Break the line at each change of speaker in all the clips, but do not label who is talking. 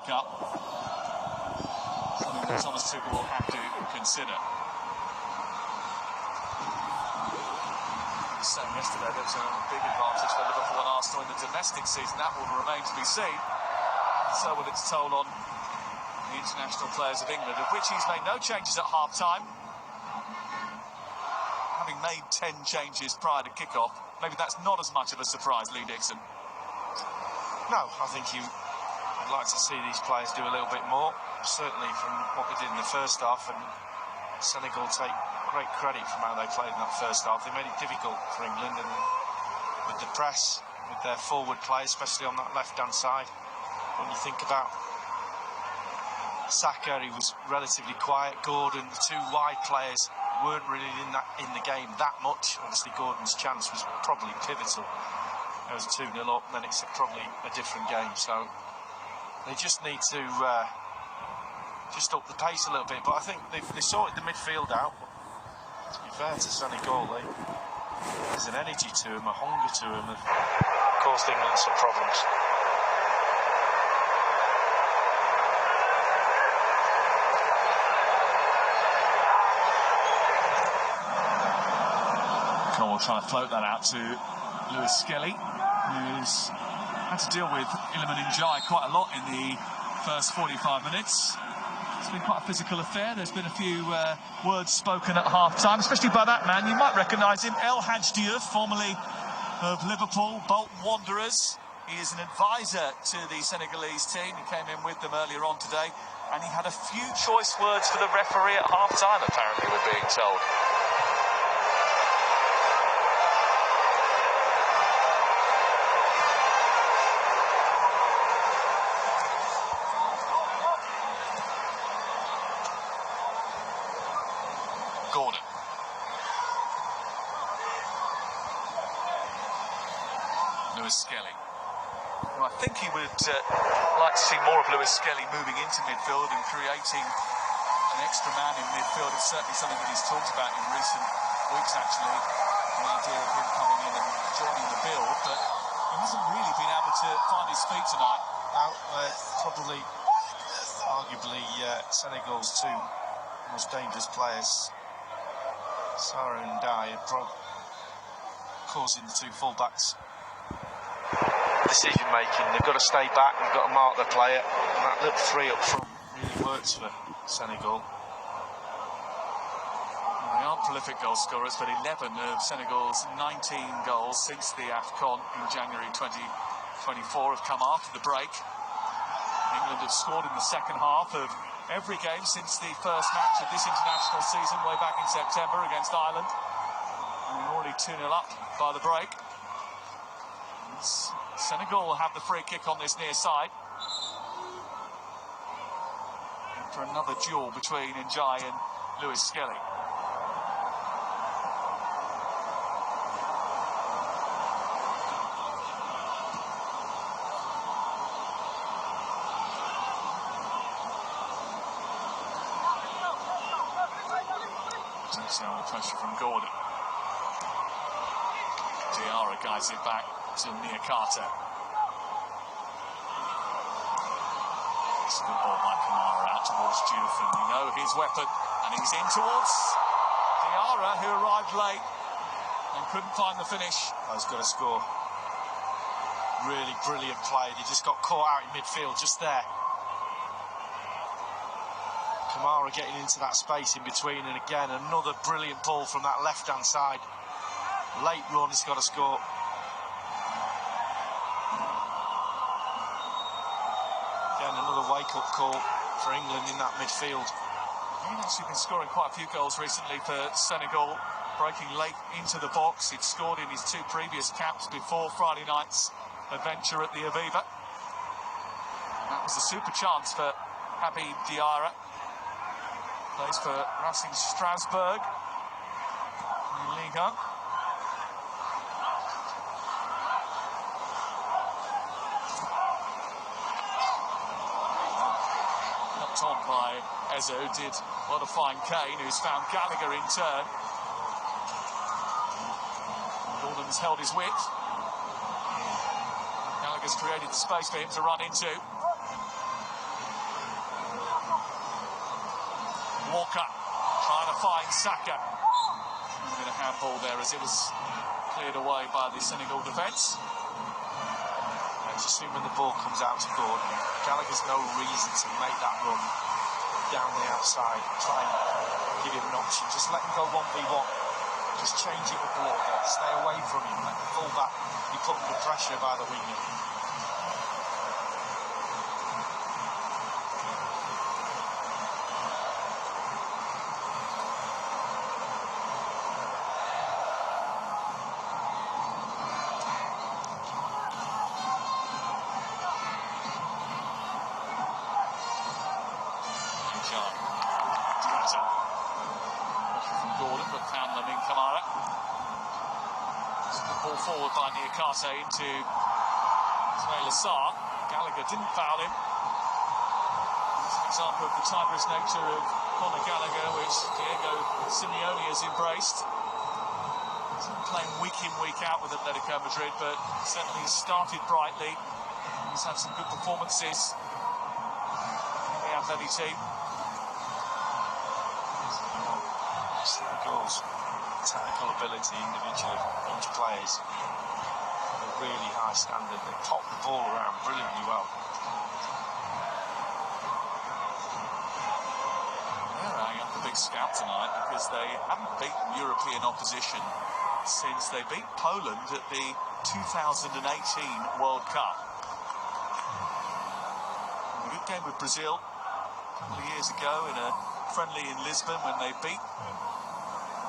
Cup. Something that Thomas Tuchel will have to consider. Saying yesterday there was a big advantage for Liverpool and Arsenal in the domestic season. That will remain to be seen. So will its toll on the international players of England, of which he's made no changes at half-time. Having made 10 changes prior to kick-off, maybe that's not as much of a surprise, Lee Dixon.
No, I think I'd like to see these players do a little bit more, certainly from what they did in the first half, and Senegal take great credit from how they played in that first half. They made it difficult for England, and with the press, with their forward play, especially on that left-hand side. When you think about Saka, he was relatively quiet. Gordon, the two wide players weren't really in the game that much. Obviously, Gordon's chance was probably pivotal. It was 2-0 up, and then it's probably a different game. So they just need to just up the pace a little bit. But I think they sorted the midfield out. To be fair to Senegal, there's an energy to him, a hunger to him that caused England some problems.
Cole trying to float that out to Lewis Skelly, who's had to deal with Iliman Ndiaye quite a lot in the first 45 minutes. It's been quite a physical affair. There's been a few words spoken at half-time, especially by that man. You might recognise him, El Hadj Diouf, formerly of Liverpool, Bolton Wanderers. He is an advisor to the Senegalese team. He came in with them earlier on today, and he had a few choice words for the referee at half-time, apparently, we're being told. Gordon. Lewis Skelly. Well, I think he would like to see more of Lewis Skelly moving into midfield and creating an extra man in midfield. It's certainly something that he's talked about in recent weeks, actually. The idea of him coming in and joining the build, but he hasn't really been able to find his feet tonight.
Probably, arguably, Senegal's two most dangerous players, Sarr and Ndiaye, are causing the two full-backs decision making. They've got to stay back, they've got to mark their player, and that little three up front really works for Senegal.
They aren't prolific goal scorers, but 11 of Senegal's 19 goals since the AFCON in January 2024 have come after the break. England have scored in the second half of every game since the first match of this international season way back in September against Ireland. And we're already 2-0 up by the break. Senegal will have the free kick on this near side. And for another duel between Ndiaye and Lewis Skelly. Under pressure from Gordon. Diarra guides it back to Nia Carter. It's a good ball by Kamara out towards Diouf, and we know his weapon, and he's in towards Diarra, who arrived late and couldn't find the finish.
He's got to score. Really brilliant play. He just got caught out in midfield just there. Kamara getting into that space in between, and again another brilliant ball from that left-hand side. Late run, he's got to score. Again, another wake-up call for England in that midfield.
He'd actually been scoring quite a few goals recently for Senegal, breaking late into the box. He'd scored in his two previous caps before Friday night's adventure at the Aviva. That was a super chance for Habib Diarra. Plays for Racing Strasbourg in Liga. Knocked on by Eze, who did modifying Kane, who's found Gallagher in turn. Gordon's held his width. Gallagher's created the space for him to run into. find Saka. A bit of handball there as it was cleared away by the Senegal defence.
Let's assume when the ball comes out to Gordon, Gallagher's no reason to make that run down the outside, try and give him an option. Just let him go 1v1. Just change it up a little bit. Stay away from him. Let the full back be put under pressure by the winger.
From Gordon, but found Lamine Camara. Ball forward by Niakate into Ismail Assar. Gallagher didn't foul him. It's an example of the timeless nature of Conor Gallagher, which Diego Simeone has embraced. He's been playing week in, week out with Atletico Madrid, but certainly started brightly. He's had some good performances in the Atleti team.
Senegal's technical ability individually, each players, at a really high standard. They pop the ball around brilliantly well.
They're eyeing up the big scout tonight because they haven't beaten European opposition since they beat Poland at the 2018 World Cup. A good game with Brazil a couple of years ago in a friendly in Lisbon when they beat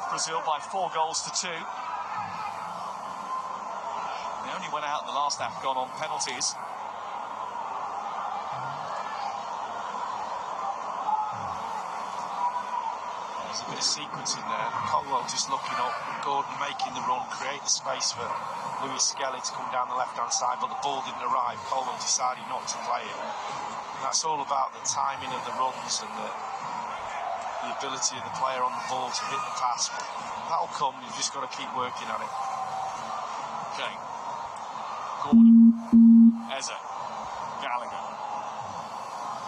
Brazil by 4 goals to 2. They only went out in the last AFCON on penalties.
There's a bit of sequence in there. Colwell just looking up, Gordon making the run, create the space for Lewis Skelly to come down the left-hand side, but the ball didn't arrive. Colwell decided not to play it. And that's all about the timing of the runs and the ability of the player on the ball to hit the pass. But that'll come, you've just got to keep working at it.
Okay. Gordon, Eze, Gallagher.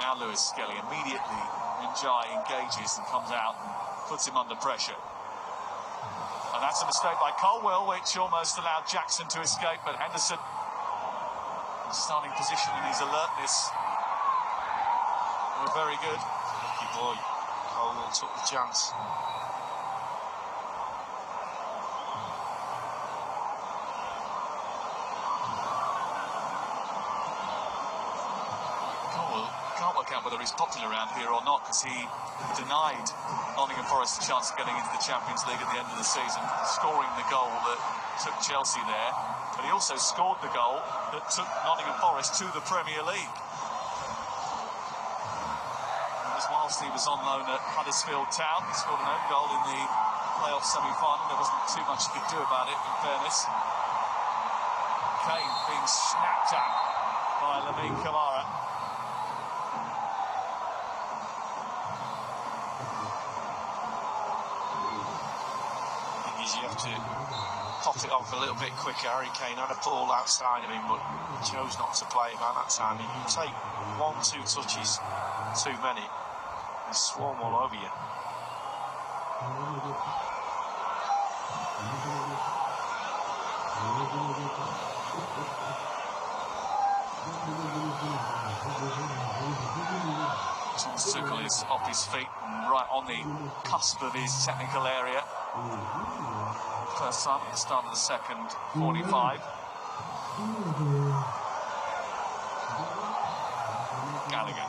Now Lewis Skelly. Immediately Njai engages and comes out and puts him under pressure. And that's a mistake by Colwell, which almost allowed Jackson to escape, but Henderson, starting position and his alertness were very good.
Lucky boy. Colwell took the chance.
Colwell can't work out whether he's popular around here or not, because he denied Nottingham Forest a chance of getting into the Champions League at the end of the season, scoring the goal that took Chelsea there, but he also scored the goal that took Nottingham Forest to the Premier League. Whilst he was on loan at Huddersfield Town, he scored an own goal in the playoff semi-final. There wasn't too much he could do about it, in fairness. Kane being snapped at by Lamine Camara.
The thing is, you have to pop it off a little bit quicker. Harry Kane had a ball outside of him, but chose not to play it by that time. If you take 1-2 touches too many, they swarm all over you.
Thomas Tuchel is off his feet and right on the cusp of his technical area. First time at the start of the second 45. Gallagher.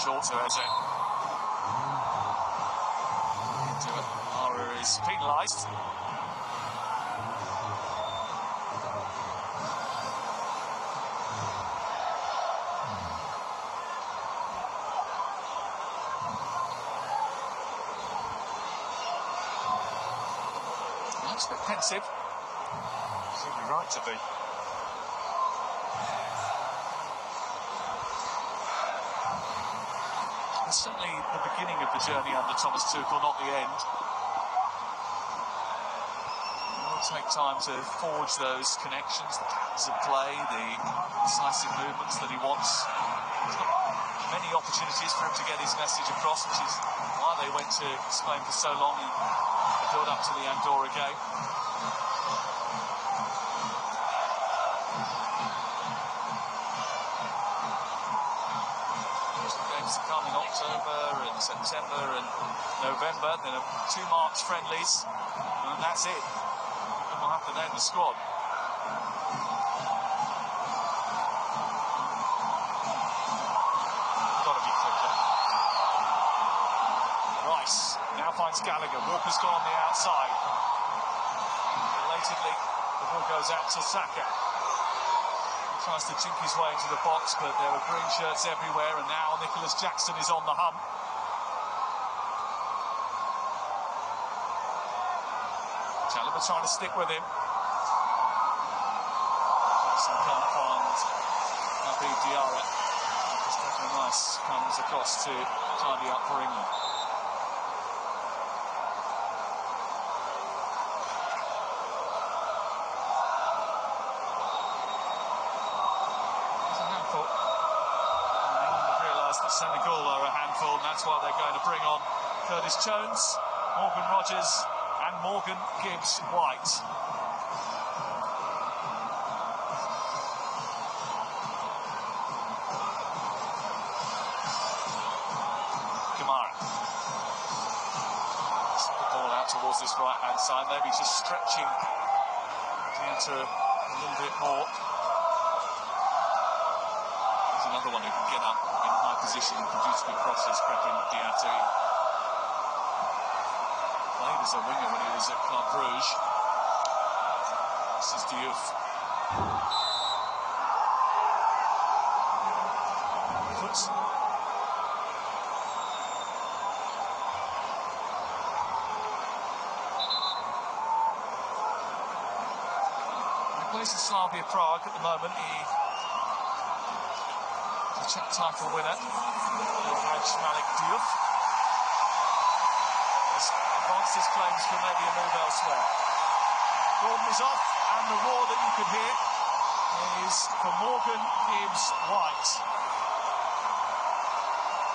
Short to Eze. Ara is penalised. That's a bit pensive.
Absolutely right to be.
It's certainly the beginning of the journey under Thomas Tuchel, not the end. It will take time to forge those connections, the patterns of play, the decisive movements that he wants. He's not many opportunities for him to get his message across, which is why they went to Spain for so long in the build-up to the Andorra game. Games to come in October and September and November, then 2 March friendlies, and that's it. And we'll have to name the squad. Now finds Gallagher. Walker's gone on the outside. Belatedly, the ball goes out to Saka. He tries to chink his way into the box, but there are green shirts everywhere, and now Nicholas Jackson is on the hump. Chalobah trying to stick with him. Jackson can't find Naby Diarra. Stefan Rice comes across to tidy up for England. Senegal are a handful, and that's why they're going to bring on Curtis Jones, Morgan Rogers and Morgan Gibbs-White. Kamara. Put the ball out towards this right-hand side, maybe just stretching to enter a little bit more. There's another one who can get up in high position and produce good crosses, Crépin Diatta. Played as a winger when he was at Club Brugge. This is Diouf. Foot. He plays in Slavia Prague at the moment. Czech title winner, Malik Diouf, has advanced his claims for maybe a move elsewhere. Gordon is off, and the roar that you could hear is for Morgan Gibbs-White.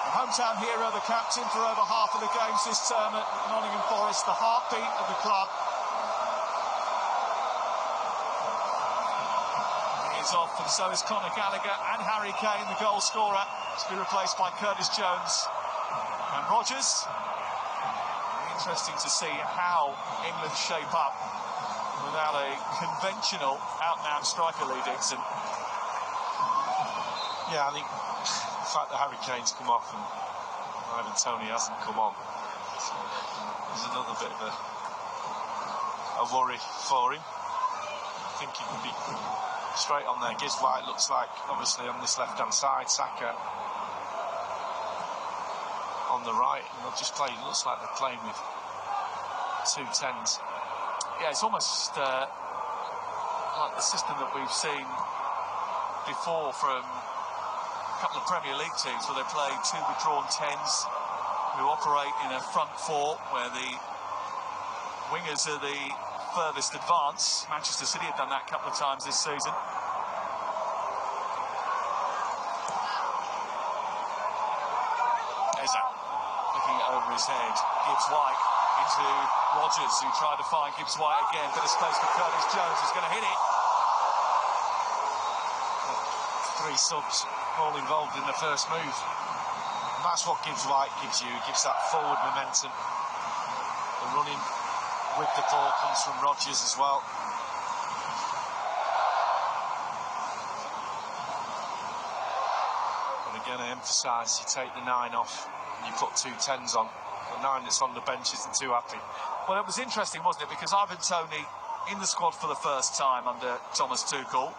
The hometown hero, the captain for over half of the games this term at Nottingham Forest, the heartbeat of the club. Off, and so is Conor Gallagher and Harry Kane, the goal scorer, to be replaced by Curtis Jones and Rogers. Interesting to see how England shape up without a conventional out-and-out striker, Lee Dixon.
Yeah, I think the fact that Harry Kane's come off and Ivan Toney hasn't come on is another bit of a worry for him. I think he would be straight on there. Gibbs-White looks like, obviously, on this left-hand side. Saka on the right. And they'll just play, looks like they're playing with 2 10s.
Yeah, it's almost like the system that we've seen before from a couple of Premier League teams, where they play 2 withdrawn 10s who operate in a front 4 where the wingers are the furthest advance. Manchester City have done that a couple of times this season. Eza looking over his head. Gibbs-White into Rogers, who tried to find Gibbs-White again. Bit of space for Curtis Jones, who's going to hit it.
3 subs all involved in the first move. And that's what Gibbs-White gives you. It gives that forward momentum. The running with the ball comes from Rogers as well. But again, I emphasise, you take the 9 off and you put 2 10s on. The 9 that's on the bench isn't too happy.
Well, it was interesting, wasn't it? Because Ivan Toney in the squad for the first time under Thomas Tuchel.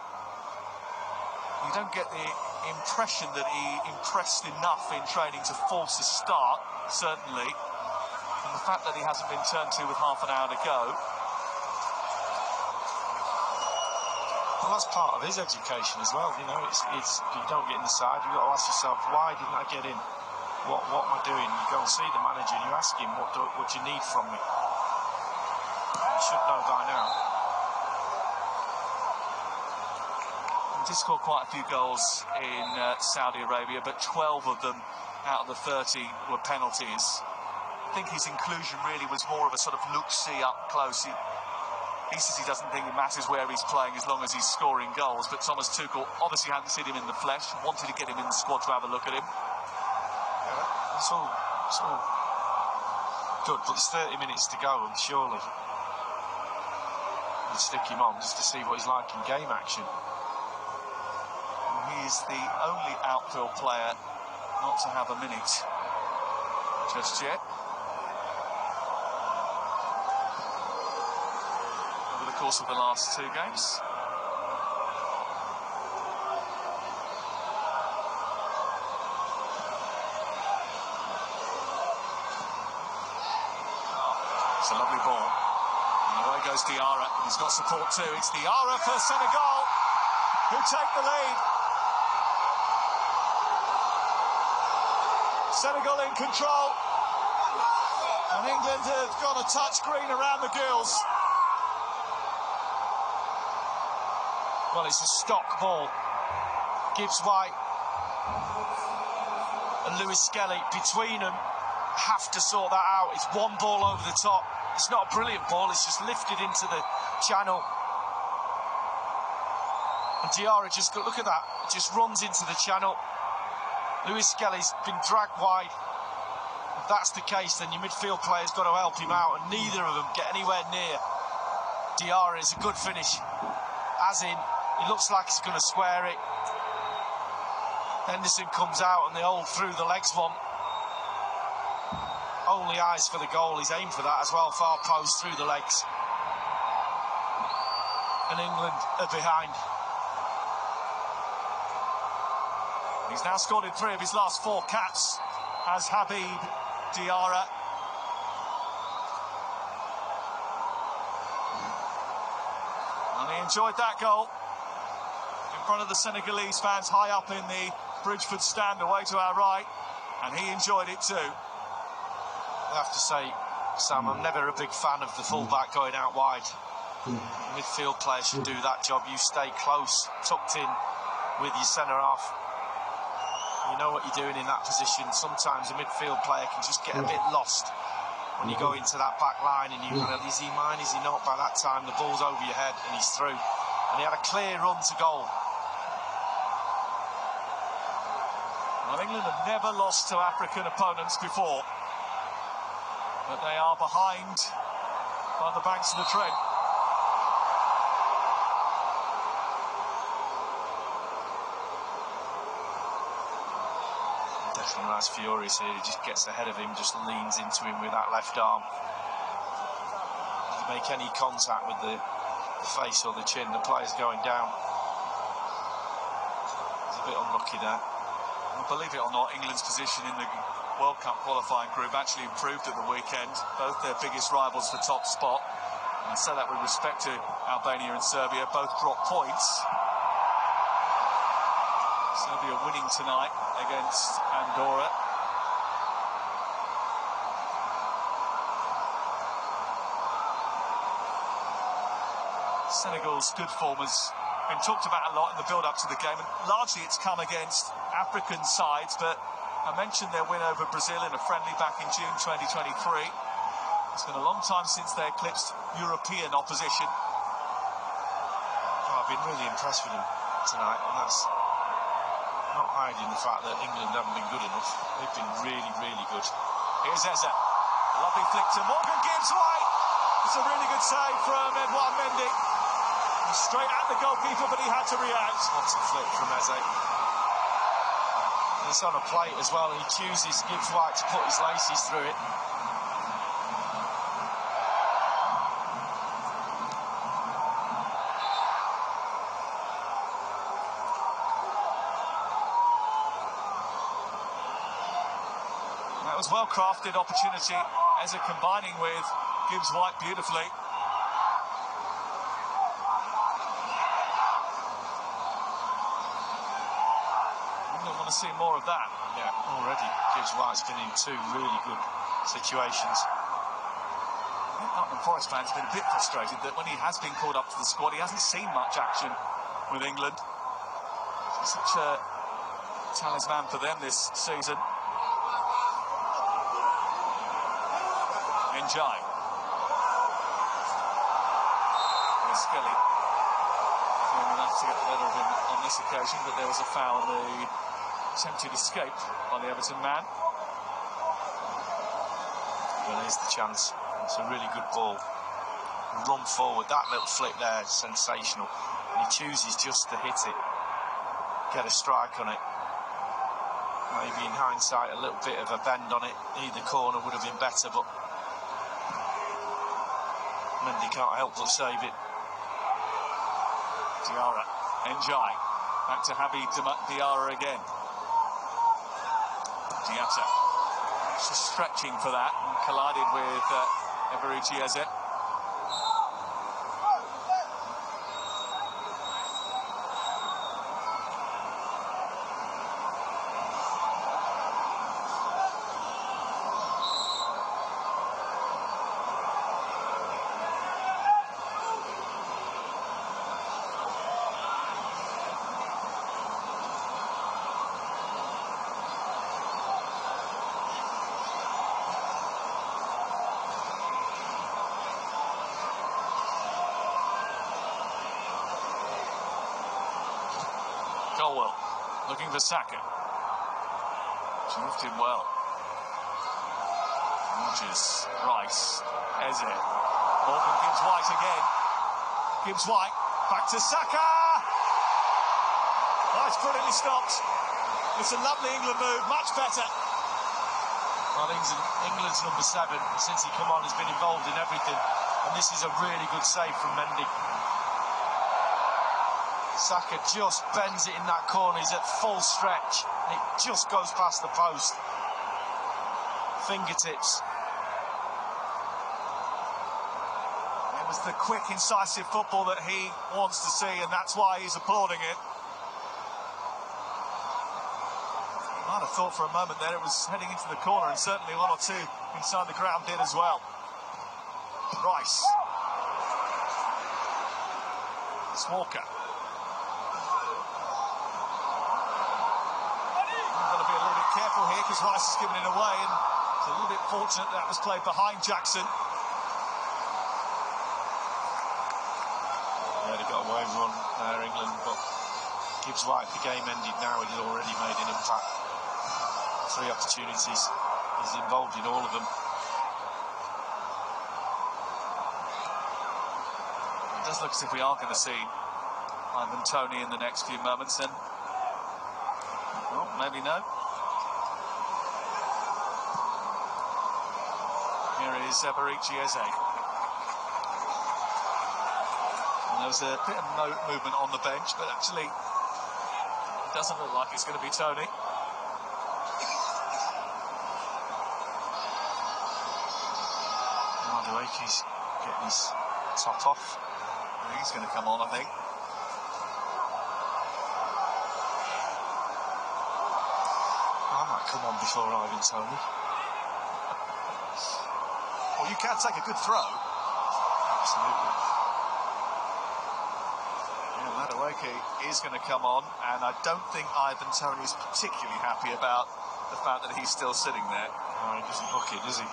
You don't get the impression that he impressed enough in training to force a start, certainly. And the fact that he hasn't been turned to with half an hour to go.
Well, that's part of his education as well. You know, it's you don't get in the side, you've got to ask yourself, why didn't I get in? What am I doing? You go and see the manager and you ask him, what do you need from me? You should know by now.
did score quite a few goals in Saudi Arabia, but 12 of them out of the 30 were penalties. I think his inclusion really was more of a sort of look-see up close. He says he doesn't think it matters where he's playing as long as he's scoring goals, but Thomas Tuchel obviously hadn't seen him in the flesh, wanted to get him in the squad to have a look at him.
Yeah, it's all good, but there's 30 minutes to go, and surely you'd stick him on just to see what he's like in game action.
He is the only outfield player not to have a minute just yet. Over the course of the last two games. It's a lovely ball. And away goes Diarra. He's got support too. It's Diarra for Senegal, who take the lead. Senegal in control. And England have got a touch green around the gills.
Well, it's a stock ball. Gibbs White and Lewis Skelly between them have to sort that out. It's one ball over the top. It's not a brilliant ball, it's just lifted into the channel. And Diarra just, look at that, just runs into the channel. Lewis Skelly's been dragged wide. If that's the case, then your midfield player's got to help him out, and neither of them get anywhere near Diarra. It's a good finish, as in, he looks like he's going to square it. Henderson comes out, and they all through the legs one. Only eyes for the goal. He's aimed for that as well, far post through the legs. And England are behind.
He's now scored in 3 of his last 4 caps, as Habib Diarra. And he enjoyed that goal in front of the Senegalese fans high up in the Bridgeford stand away to our right, and he enjoyed it too.
I have to say, Sam, I'm never a big fan of the fullback going out wide. Midfield players should do that job. You stay close, tucked in with your centre-half. You know what you're doing in that position. Sometimes a midfield player can just get a bit lost when you go into that back line and you kind of, is he mine, is he not? By that time, the ball's over your head and he's through. And he had a clear run to goal.
Well, England have never lost to African opponents before, but they are behind by the banks of the Trent.
Definitely nice furious here. He just gets ahead of him, just leans into him with that left arm. Doesn't make any contact with the face or the chin. The player's going down. He's a bit unlucky there.
Well, believe it or not, England's position in the World Cup qualifying group actually improved at the weekend. Both their biggest rivals for top spot. And I say that with respect to Albania and Serbia. Both dropped points. Serbia winning tonight against Andorra. Senegal's good form has been talked about a lot in the build-up to the game, and largely it's come against African sides, but I mentioned their win over Brazil in a friendly back in June 2023. It's been a long time since they eclipsed European opposition.
Oh, I've been really impressed with them tonight, and that's not hiding the fact that England haven't been good enough. They've been really, really good.
Here's Eze. A lovely flick to Morgan Gibbs White. It's a really good save from Edouard Mendy. Straight at the goalkeeper, but he had to react.
What a flick from Eze. And it's on a plate as well, and he chooses Gibbs White to put his laces through it.
That was well-crafted opportunity. Eze combining with Gibbs White beautifully. Want to see more of that.
Yeah, already Gibbs White's been in 2 really good situations.
I think Nottingham Forest fans have been a bit frustrated that when he has been called up to the squad, he hasn't seen much action with England. Such a talisman for them this season. Njai. Skelly doing enough to get the better of him on this occasion, but there was a foul on the attempted escape by the Everton man.
Well, here's the chance. It's a really good ball. Run forward, that little flick there is sensational. And he chooses just to hit it, get a strike on it. Maybe in hindsight a little bit of a bend on it. Either corner would have been better, but Mendy can't help but save it.
Diarra, Njai, back to Habib Diarra again. Diatta, just stretching for that and collided with Eberechi Eze. Colwell looking for Saka. She moved him well. Rogers, Rice, Eze. Morgan Gibbs White again. Gibbs White back to Saka. Oh, it's brilliantly stopped. It's a lovely England move, much better.
Well, England's number 7 since he come on has been involved in everything, and this is a really good save from Mendy. Saka just bends it in that corner. He's at full stretch. It just goes past the post. Fingertips.
It was the quick, incisive football that he wants to see, and that's why he's applauding it. Might have thought for a moment there it was heading into the corner, and certainly one or two inside the ground did as well. Rice. It's Walker. Careful here because Rice has given it away, and it's a little bit fortunate that was played behind Jackson.
Yeah, they got away with one there, England, but Gibbs White, the game ended now. He's already made an impact. 3 opportunities. He's involved in all of them.
It does look as if we are going to see Ivan Toney in the next few moments, then. Well, maybe no. Here is Eberechi Eze. And there was a bit of movement on the bench, but actually it doesn't look like it's going to be Toney.
Madueke's getting his top off.
He's going to come on, I think.
I might come on before Ivan Toney.
Well, you can take a good throw.
Absolutely.
Yeah, Madueke is going to come on, and I don't think Ivan Toney is particularly happy about the fact that he's still sitting there.
Oh, he doesn't hook it, does he?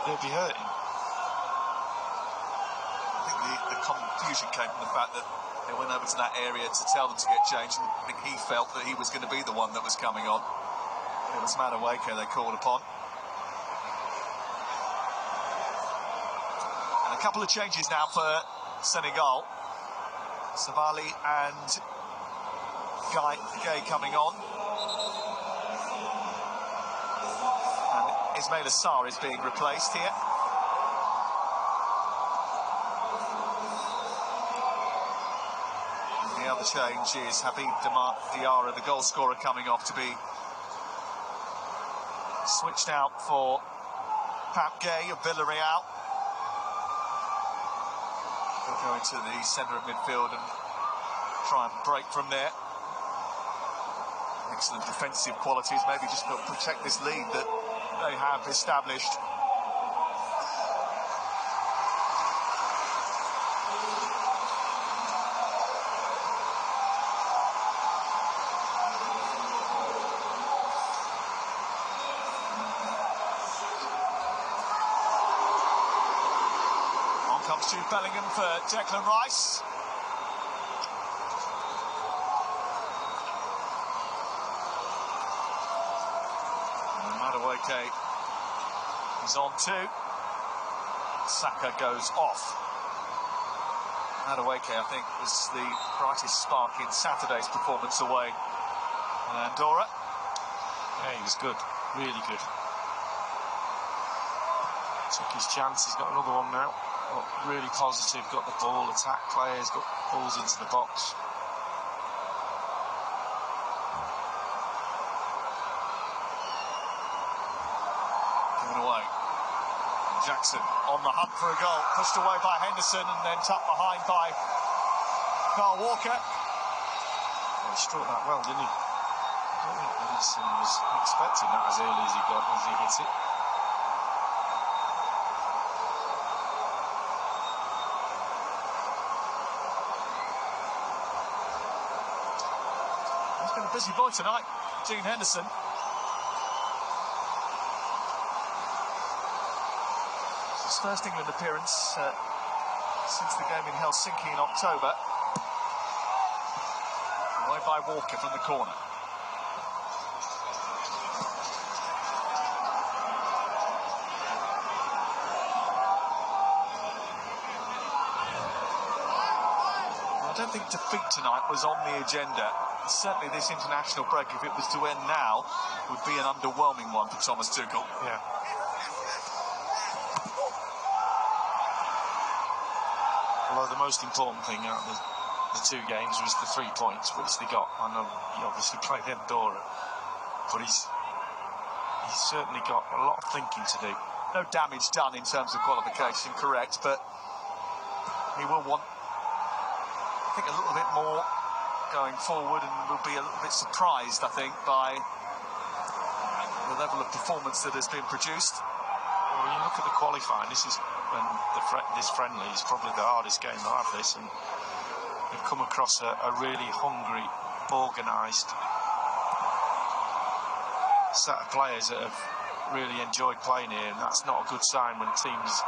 They'd be hurting.
I think the confusion came from the fact that they went over to that area to tell them to get changed, and I think he felt that he was going to be the one that was coming on. It was Madueke they called upon. And a couple of changes now for Senegal. Savali and Gay coming on. And Ismail Assar is being replaced here. And the other change is Habib Diarra, the goal scorer, coming off to be switched out for Pape Gay of Villarreal. He'll go into the centre of midfield and try and break from there. Excellent defensive qualities, maybe just to protect this lead that they have established. Jude Bellingham for Declan Rice. And Madueke is on two. Saka goes off. Madueke, I think, was the brightest spark in Saturday's performance away in Andorra.
Yeah, he was good, really good. Took his chance, he's got another one now. But really positive, got the ball, attack players, got balls into the box.
Given away. Jackson on the hunt for a goal, pushed away by Henderson and then tucked behind by Carl Walker.
Well, he struck that well, didn't he? I don't think Henderson was expecting that as early as he hit it.
He's been a busy boy tonight, Dean Henderson. His first England appearance since the game in Helsinki in October. Away by Walker from the corner. I don't think defeat tonight was on the agenda. Certainly this international break, if it was to end now, would be an underwhelming one for Thomas Tuchel.
Yeah. Although the most important thing out of the two games was the 3 points, which they got. I know he obviously played Andorra, but he's certainly got a lot of thinking to do.
No damage done in terms of qualification, correct, but he will want, I think, a little bit more going forward, and will be a little bit surprised, I think, by the level of performance that has been produced.
Well, when you look at the qualifying, this friendly is probably the hardest game they'll have this, and they've come across a really hungry, organised set of players that have really enjoyed playing here, and that's not a good sign when teams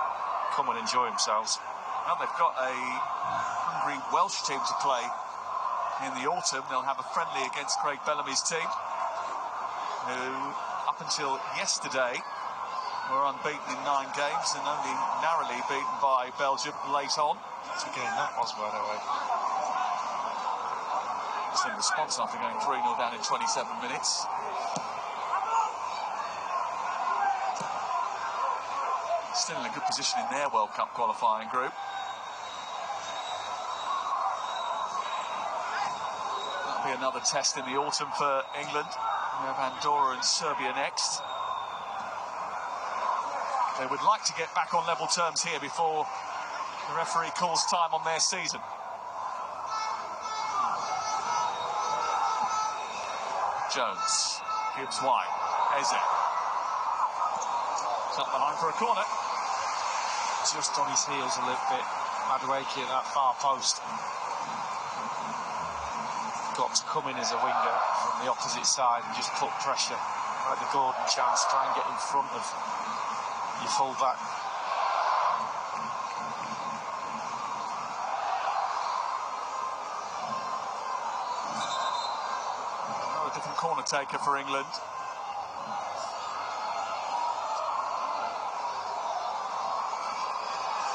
come and enjoy themselves.
Well, they've got a hungry Welsh team to play in the autumn. They'll have a friendly against Craig Bellamy's team, who up until yesterday were unbeaten in 9 games and only narrowly beaten by Belgium late on.
That's a game that was, by the way.
It's in response after going 3-0 down in 27 minutes. Still in a good position in their World Cup qualifying group. That'll be another test in the autumn for England. We have Andorra and Serbia next. They would like to get back on level terms here before the referee calls time on their season. Jones gives wide. Eze. Up behind for a corner.
Just on his heels a little bit. Madueke at that far post. Got to come in as a winger from the opposite side and just put pressure. Like the Gordon chance, try and get in front of your full-back.
Another different corner taker for England.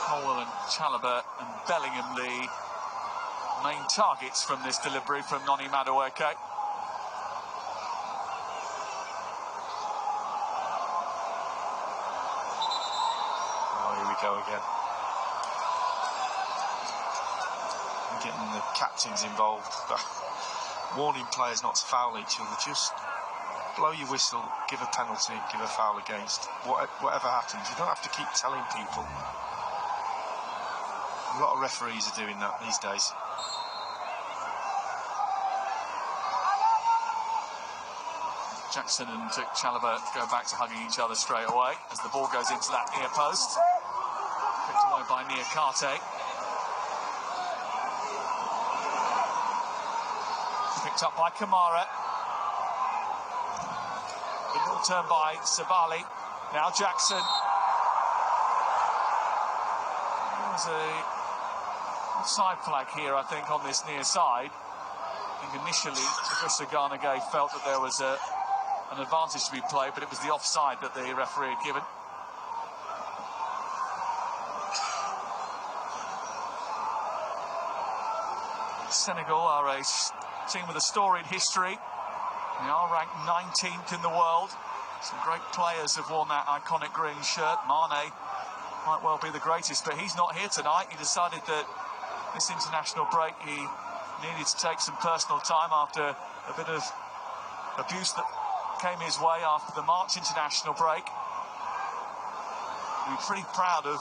Colwell and Chalobah and Bellingham the main targets from this delivery from Noni Madueke.
Oh, here we go again. I'm getting the captains involved. Warning players not to foul each other. Just blow your whistle, give a penalty, give a foul against. Whatever happens, you don't have to keep telling people. A lot of referees are doing that these days.
Jackson and Chalobah go back to hugging each other straight away as the ball goes into that near post. Picked away by Niakate. Picked up by Kamara. Good little turn by Sabali. Now Jackson. There's a offside flag here, I think, on this near side. I think initially, Idrissa Gana Gueye felt that there was an advantage to be played, but it was the offside that the referee had given. Senegal are a team with a storied history. They are ranked 19th in the world. Some great players have worn that iconic green shirt. Mane might well be the greatest, but he's not here tonight. He decided that this international break he needed to take some personal time after a bit of abuse that came his way after the March international break. We're pretty proud of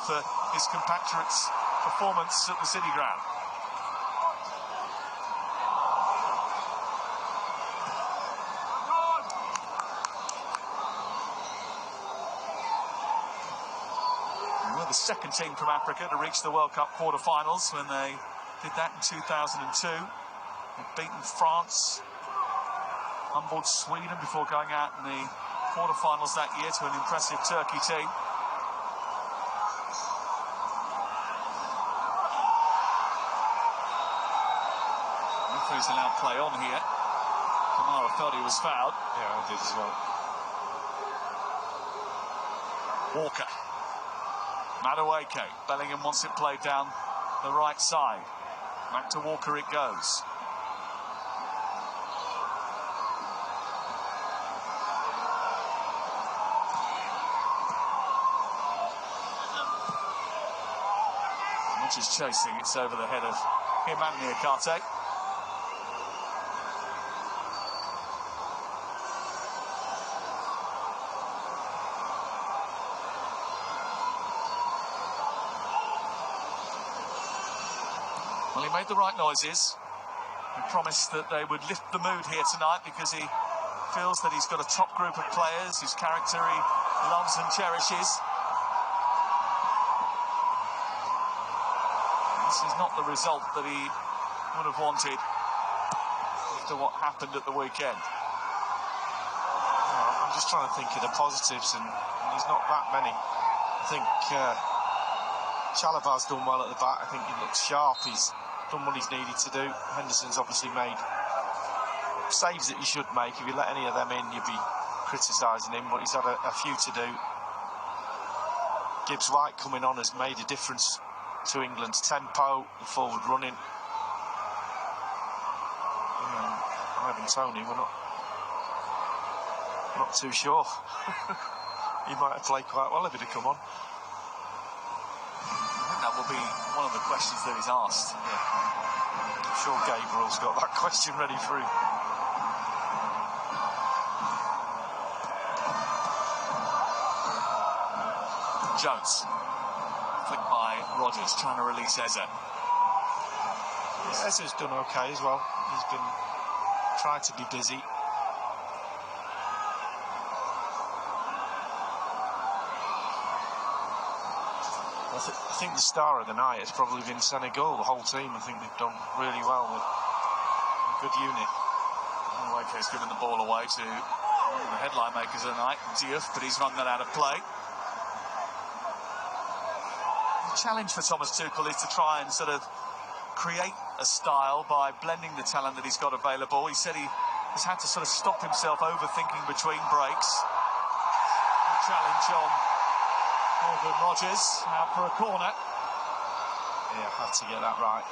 his compatriots' performance at the City Ground. The second team from Africa to reach the World Cup quarter-finals when they did that in 2002. They'd beaten France, humbled Sweden before going out in the quarter-finals that year to an impressive Turkey team. Referee's allowed play on here. Kamara felt he was fouled.
Yeah, I did as well.
Walker. Madueke. Bellingham wants it played down the right side. Back to Walker it goes. Much is chasing, it's over the head of him and Niakate. Well, he made the right noises. He promised that they would lift the mood here tonight because he feels that he's got a top group of players whose character he loves and cherishes. This is not the result that he would have wanted after what happened at the weekend.
I'm just trying to think of the positives, and there's not that many. I think Chalabar's done well at the back. I think he looks sharp. He's done what he's needed to do. Henderson's obviously made saves that he should make. If you let any of them in, you'd be criticising him, but he's had a few to do. Gibbs White coming on has made a difference to England's tempo, the forward running. Ivan Toney, we're not too sure. He might have played quite well if he'd have come on.
That will be one of the questions that he's asked.
Yeah. I'm sure Gabriel's got that question ready for him.
Jones. Flicked by Rodgers, trying to release Eze.
Eze's done okay as well. He's been trying to be busy. I think the star of the night has probably been Senegal. The whole team, I think they've done really well with a good unit.
Madueke's given the ball away to one of the headline makers of the night, Diouf, but he's run that out of play. The challenge for Thomas Tuchel is to try and sort of create a style by blending the talent that he's got available. He said he has had to sort of stop himself overthinking between breaks. The challenge on Morgan Rodgers out for a corner.
Yeah, had to get that right.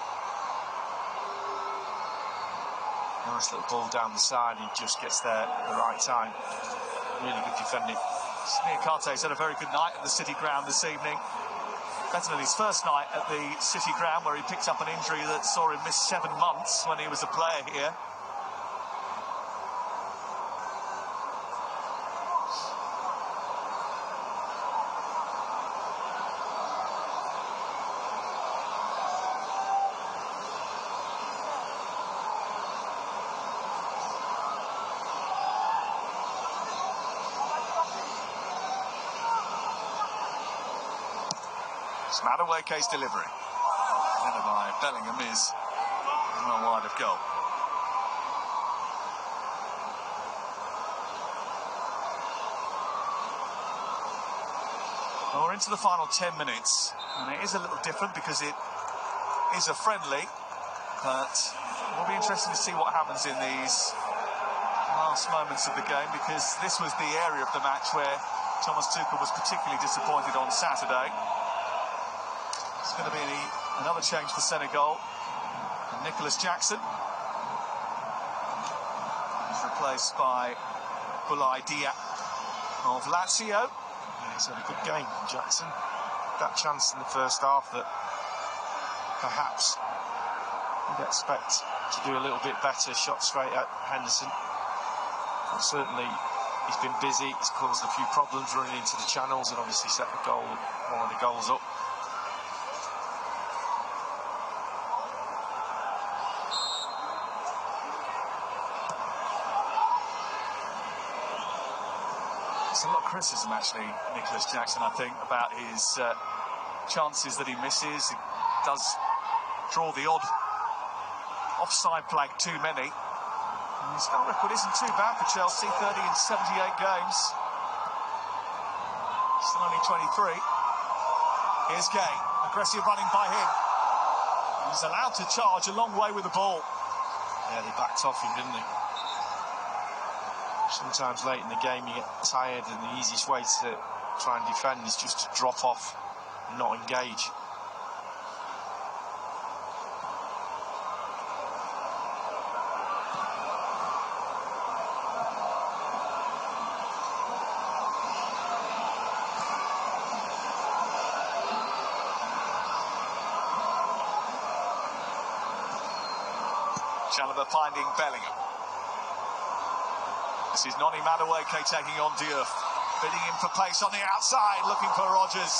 Nice little ball down the side. He just gets there at the right time. Really good defending.
Niakate's had a very good night at the City Ground this evening. Better than his first night at the City Ground, where he picked up an injury that saw him miss 7 months when he was a player here. Madueke's delivery. Header by Bellingham is well wide of goal. Well, we're into the final 10 minutes, and it is a little different because it is a friendly, but it will be interesting to see what happens in these last moments of the game, because this was the area of the match where Thomas Tuchel was particularly disappointed on Saturday. It's going to be another change for Senegal. And Nicholas Jackson is replaced by Boulaye Dia of Lazio.
He's had a good game, Jackson. That chance in the first half that perhaps you'd expect to do a little bit better, shot straight at Henderson. But certainly he's been busy, he's caused a few problems running into the channels, and obviously set the goal, one of the goals up.
There's a lot of criticism, actually, Nicholas Jackson, I think, about his chances that he misses. He does draw the odd offside flag too many. And his goal record isn't too bad for Chelsea, 30 in 78 games. Still only 23. Here's Gay, aggressive running by him. He's allowed to charge a long way with the ball.
Yeah, they backed off him, didn't they? Sometimes late in the game you get tired, and the easiest way to try and defend is just to drop off and not engage.
Chalobah finding Bellingham. This is Noni Madueke taking on Diouf, bidding in for pace on the outside, looking for Rodgers.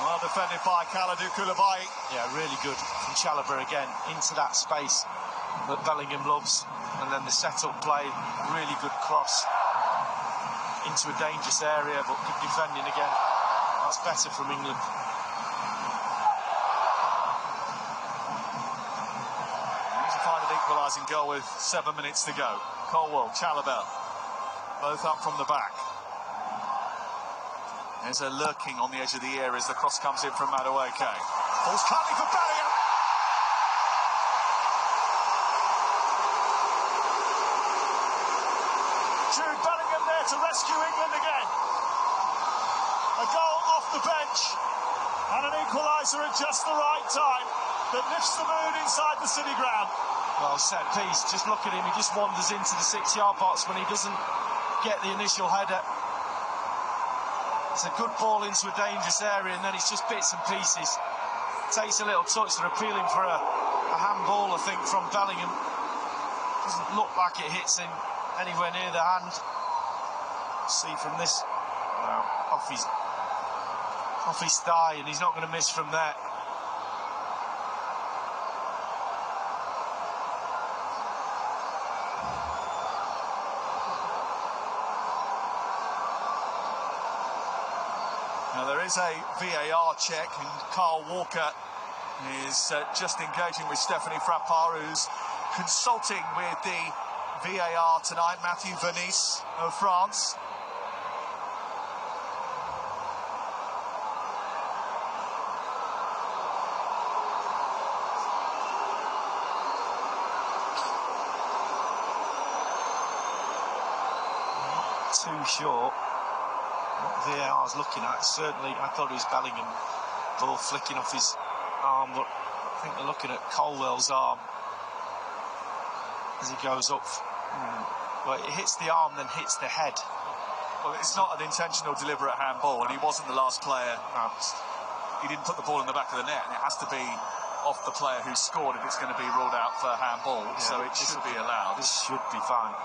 Well defended by Kalidou Koulibaly.
Yeah, really good from Chalobah again, into that space that Bellingham loves. And then the set-up play, really good cross into a dangerous area, but good defending again. That's better from England.
He's to find an equalising goal with 7 minutes to go. Colwell, Chalobah, both up from the back. There's a lurking on the edge of the area as the cross comes in from Madueke. Falls kindly for Bellingham. Jude Bellingham there to rescue England again. A goal off the bench and an equaliser at just the right time that lifts the mood inside the City ground.
Well, set piece, just look at him, he just wanders into the 6-yard box when he doesn't get the initial header. It's a good ball into a dangerous area, and then it's just bits and pieces. Takes a little touch. They're appealing for a handball, I think, from Bellingham. Doesn't look like it hits him anywhere near the hand. See from this, well, off his thigh, and he's not going to miss from there.
Now there is a VAR check, and Carl Walker is just engaging with Stephanie Frappard, who's consulting with the VAR tonight. Matthew Venice of France.
Not too sure what VAR is looking at. Certainly, I thought it was Bellingham, ball flicking off his arm, but I think they're looking at Colwell's arm as he goes up. Well, it hits the arm, then hits the head.
Well, it's not an intentional, deliberate handball, and he wasn't the last player.
No.
He didn't put the ball in the back of the net, and it has to be off the player who scored if it's going to be ruled out for handball,
Yeah,
so it should be allowed.
This should be fine.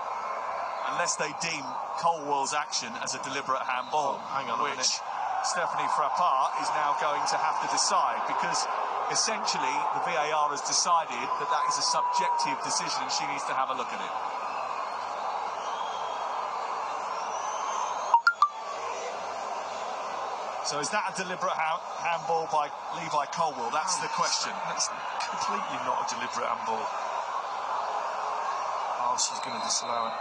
Unless they deem Colwell's action as a deliberate handball,
hang on a
which
minute.
Stephanie Frappard is now going to have to decide, because essentially the VAR has decided that that is a subjective decision and she needs to have a look at it. So is that a deliberate handball by Levi Colwell? That's the question.
That's completely not a deliberate handball. Oh, she's going to disallow it.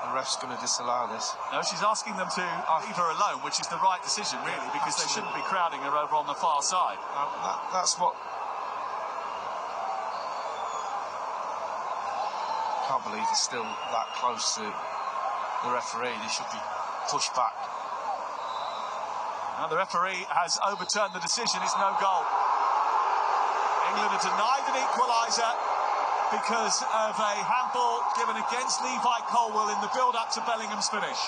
the ref's going to disallow this.
No, she's asking them to leave her alone, which is the right decision, really, because they shouldn't be crowding her over on the far side.
That's what... Can't believe they're still that close to the referee. They should be pushed back.
Now the referee has overturned the decision. It's no goal. England are denied an equaliser because of a handball given against Levi Colwill in the build-up to Bellingham's finish.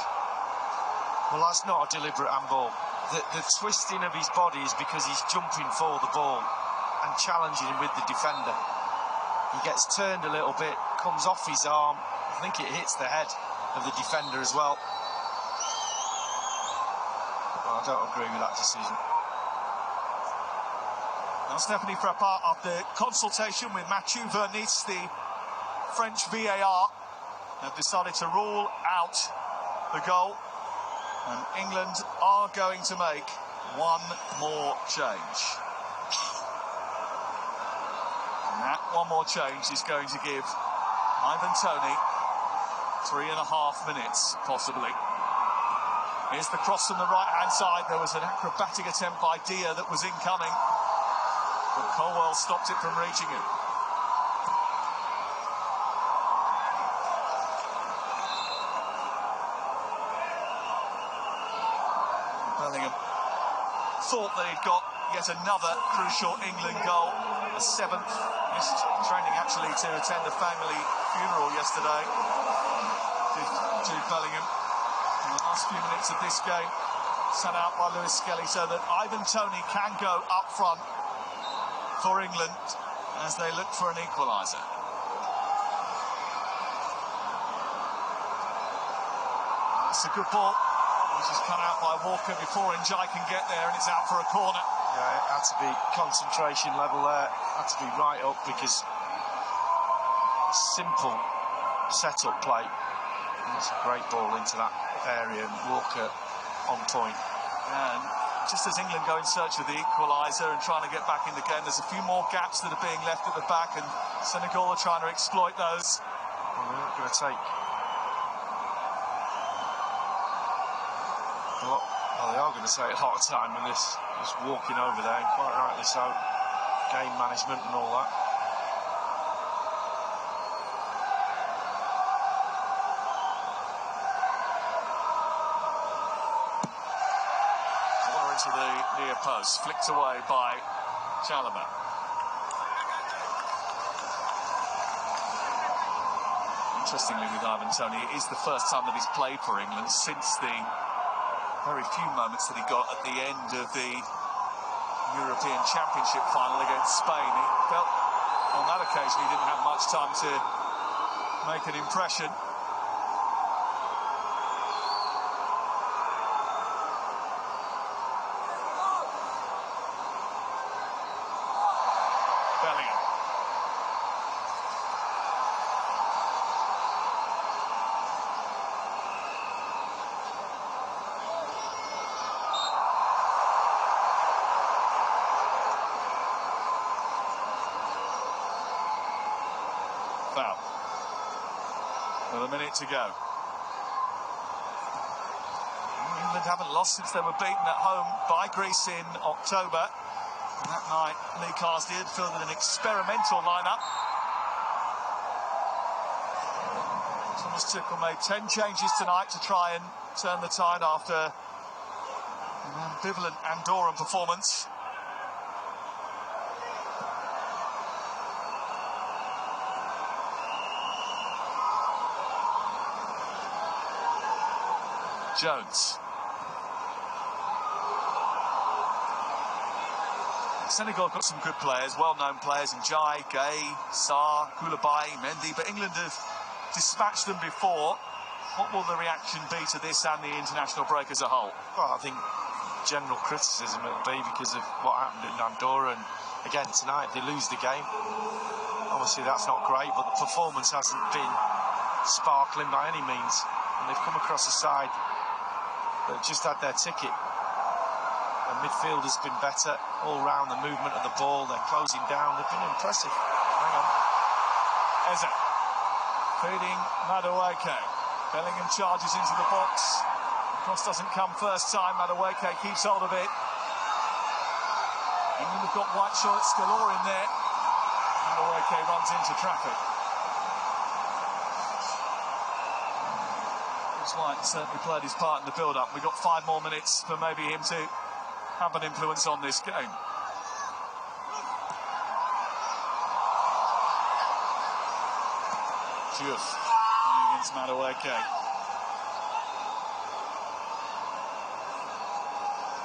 Well, that's not a deliberate handball. The twisting of his body is because he's jumping for the ball and challenging him with the defender. He gets turned a little bit, comes off his arm. I think it hits the head of the defender as well. Well, I don't agree with that decision.
Now, Stephanie Frappart, after consultation with Mathieu Vernis, the French VAR, have decided to rule out the goal. And England are going to make one more change. And that one more change is going to give Ivan Toney 3.5 minutes, possibly. Here's the cross from the right-hand side. There was an acrobatic attempt by Dia that was incoming, but Colwill stopped it from reaching him. Bellingham thought that he'd got yet another crucial England goal, a 7th. Missed training actually to attend a family funeral yesterday. Jude Bellingham in the last few minutes of this game, sent out by Lewis Skelly, so that Ivan Toney can go up front for England as they look for an equaliser. It's a good ball, which is cut out by Walker before Njai can get there, and it's out for a corner.
Yeah, it had to be concentration level there, had to be right up, because simple set-up play. And it's a great ball into that area, and Walker on point.
And just as England go in search of the equaliser and trying to get back in the game, there's a few more gaps that are being left at the back, and Senegal are trying to exploit those.
Well, they're not going to take... Well, they are going to take a lot of time in this, just walking over there, and quite rightly so. Game management and all that.
Corner into the near post, flicked away by Chalobah. Interestingly, with Ivan Toney, it is the first time that he's played for England since the very few moments that he got at the end of the European Championship final against Spain. He felt on that occasion he didn't have much time to make an impression. Bellingham. Foul. With a minute to go. England haven't lost since they were beaten at home by Greece in October. And that night, Lee Carsley had fielded an experimental lineup. Thomas Tuchel made 10 changes tonight to try and turn the tide after an ambivalent Andorran performance. Jones. Senegal got some good players, well-known players, Njai, Gay, Sarr, Koulibaly, Mendy, but England have dispatched them before. What will the reaction be to this and the international break as a whole?
Well, I think general criticism it'll be because of what happened in Andorra, and again tonight they lose the game. Obviously that's not great, but the performance hasn't been sparkling by any means, and they've come across a side that just had their ticket. The midfield has been better all round, the movement of the ball, they're closing down, they've been impressive. Hang on.
Eze feeding Madueke. Bellingham charges into the box. The cross doesn't come first time. Madueke keeps hold of it. England have got white shirts galore in there. Madueke runs into traffic. White certainly played his part in the build-up. We've got 5 more minutes for maybe him to have an influence on this game. Diouf against Madueke.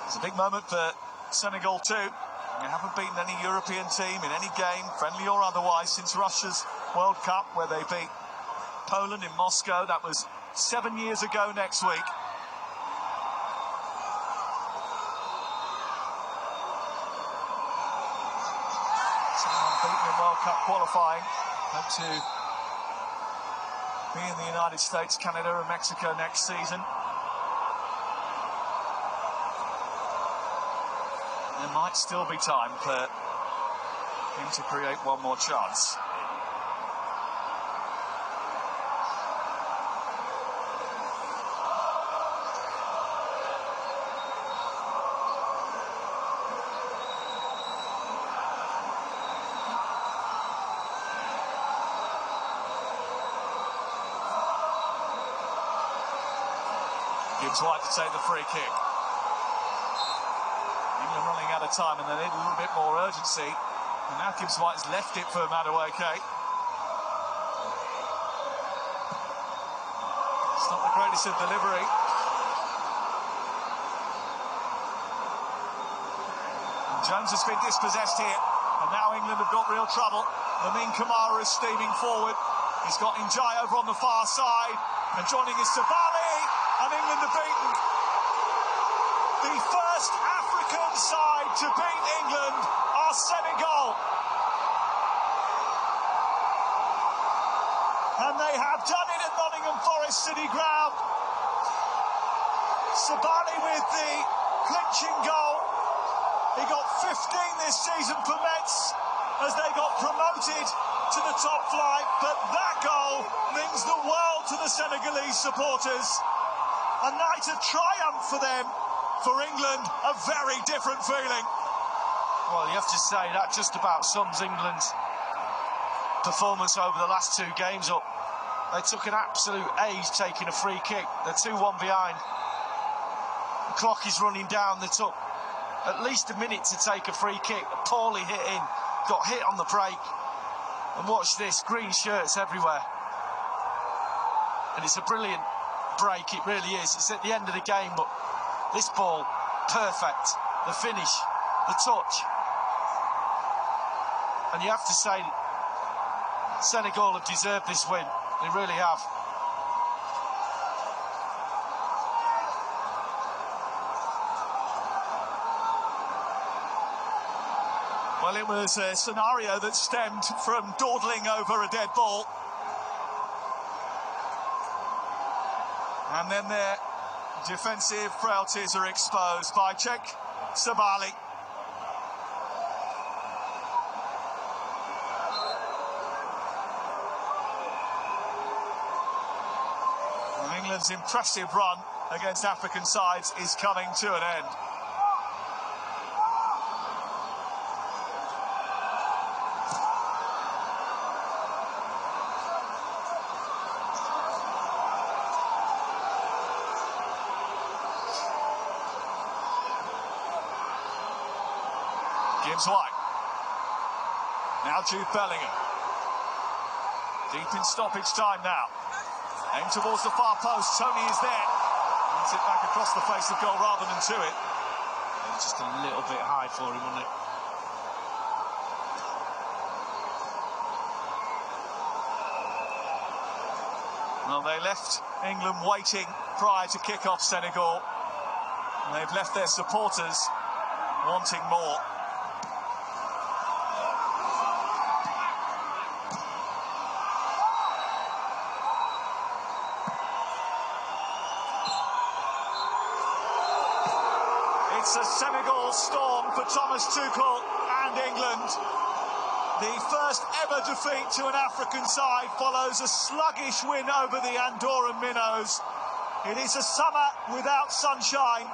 It's a big moment for Senegal too. They haven't beaten any European team in any game, friendly or otherwise, since Russia's World Cup, where they beat Poland in Moscow. That was 7 years ago next week. Someone beaten in World Cup qualifying. Hope to be in the United States, Canada and Mexico next season. There might still be time for him to create one more chance. Gibbs White to take the free kick. England running out of time and they need a little bit more urgency. And now Gibbs White has left it for Madueke. It's not the greatest of delivery. And Jones has been dispossessed here. And now England have got real trouble. Lamine Camara is steaming forward. He's got Njai over on the far side. And joining is Sabali. And England are beaten. The first African side to beat England are Senegal. And they have done it at Nottingham Forest City Ground. Sabali with the clinching goal. He got 15 this season for Metz as they got promoted to the top flight. But that goal means the world to the Senegalese supporters. A night of triumph for them. For England, a very different feeling.
Well, you have to say that just about sums England's performance over the last 2 games up. They took an absolute age taking a free kick. They're 2-1 behind. The clock is running down. They took at least a minute to take a free kick. Poorly hit in. Got hit on the break. And watch this, green shirts everywhere. And it's a brilliant break, it really is. It's at the end of the game, but this ball, perfect. The finish, the touch. And you have to say, Senegal have deserved this win. They really have.
Well, it was a scenario that stemmed from dawdling over a dead ball. And then their defensive frailties are exposed by Cheick Sabali. And England's impressive run against African sides is coming to an end. Gibbs White. Now Jude Bellingham. Deep in stoppage time now. Aim towards the far post. Tony is there. Runs it back across the face of goal rather than to it.
It was just a little bit high for him, wasn't it?
Well, they left England waiting prior to kick-off Senegal. And they've left their supporters wanting more. It's a Senegal storm for Thomas Tuchel and England. The first ever defeat to an African side follows a sluggish win over the Andorran Minnows. It is a summer without sunshine,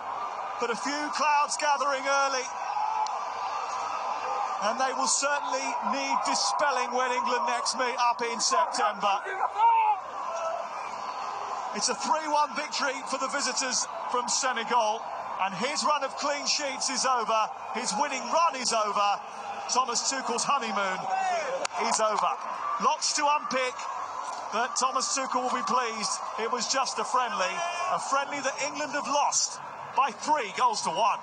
but a few clouds gathering early. And they will certainly need dispelling when England next meet up in September. It's a 3-1 victory for the visitors from Senegal. And his run of clean sheets is over. His winning run is over. Thomas Tuchel's honeymoon is over. Lots to unpick, but Thomas Tuchel will be pleased. It was just a friendly that England have lost by 3-1.